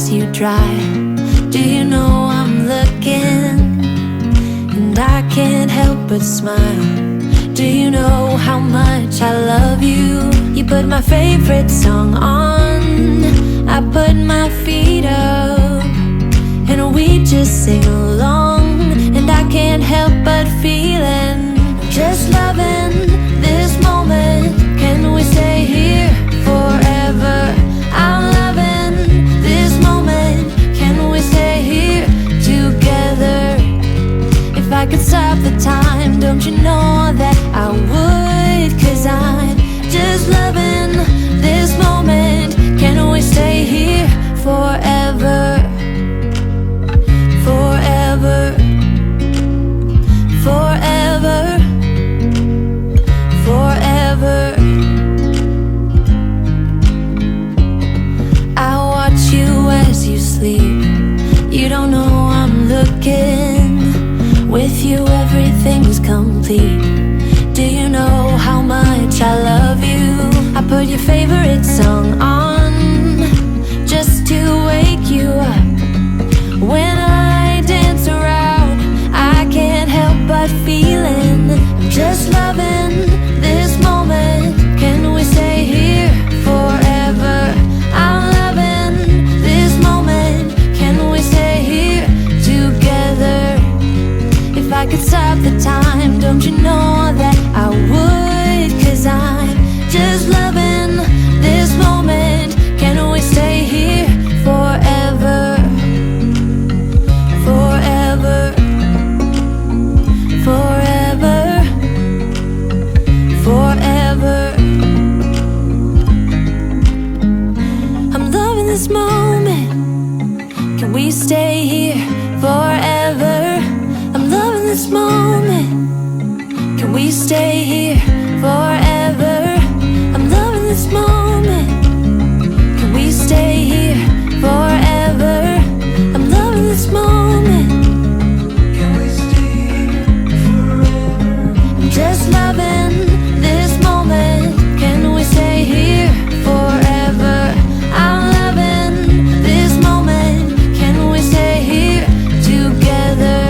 as you drive. Do you know I'm looking? And I can't help but smile. Do you know how much I love you? You put my favorite song on, I put my feet up, and we just sing along. And I can't help but feeling, just loving this moment. Can we stay here forever? I'm loving this moment. Can we stay here together? If I could stop the time, don't you know that I would? 'Cause I'm just loving this moment. Can we stay here forever? Forever. Forever. Forever. I watch you as you sleep. You don't know I'm looking. With you everything's complete. Do you know how much I love you? I put your favorite song on just to wake you up. When I dance around, I can't help but feeling, I'm just loving this moment. Can we stay here forever? I'm loving this moment. Can we stay here together? If I could stop the time, don't you know that I would? 'Cause I'm just loving this moment. Can we stay here forever? Forever. Forever. Forever. I'm loving this moment. Can we stay here forever? I'm loving this moment. Can we stay here forever? I'm loving this moment. Can we stay here forever? I'm loving this moment. Can we stay here forever? I'm just loving this moment. Can we stay here forever? I'm loving this moment. Can we stay here together?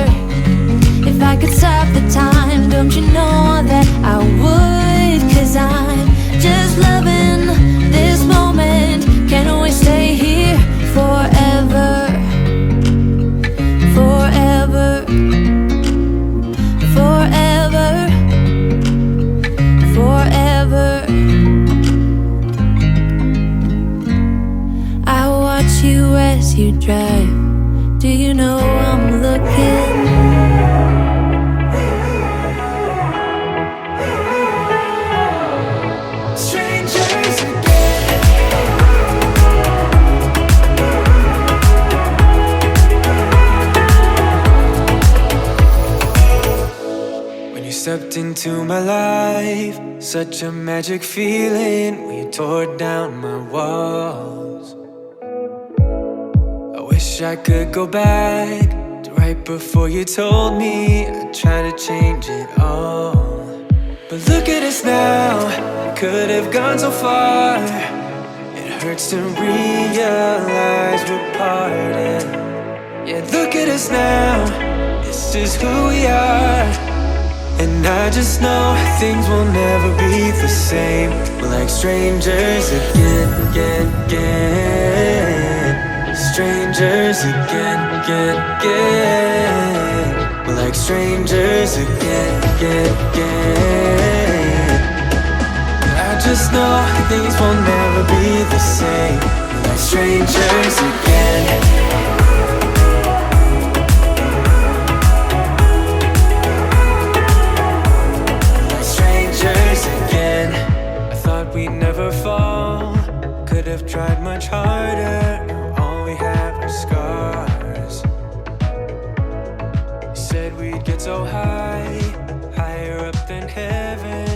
If I could stop the time, don't you know that I would? 'Cause I'm just loving this moment. Can we stay here forever? Forever. Forever. Forever. I watch you as you drive. Do you know I'm looking? Stepped into my life, such a magic feeling when you tore down my walls. I wish I could go back to right before you told me I'd try to change it all. But look at us now, we could have gone so far. It hurts to realize we're parted. Yeah, look at us now, this is who we are. And I just know things will never be the same. We're like strangers again, again, again. Strangers again, again, again. We're like strangers again, again, again. I just know things will never be the same. We're like strangers again. Again, I thought we'd never fall. Could have tried much harder. Now all we have are scars. You said we'd get so high, higher up than heaven.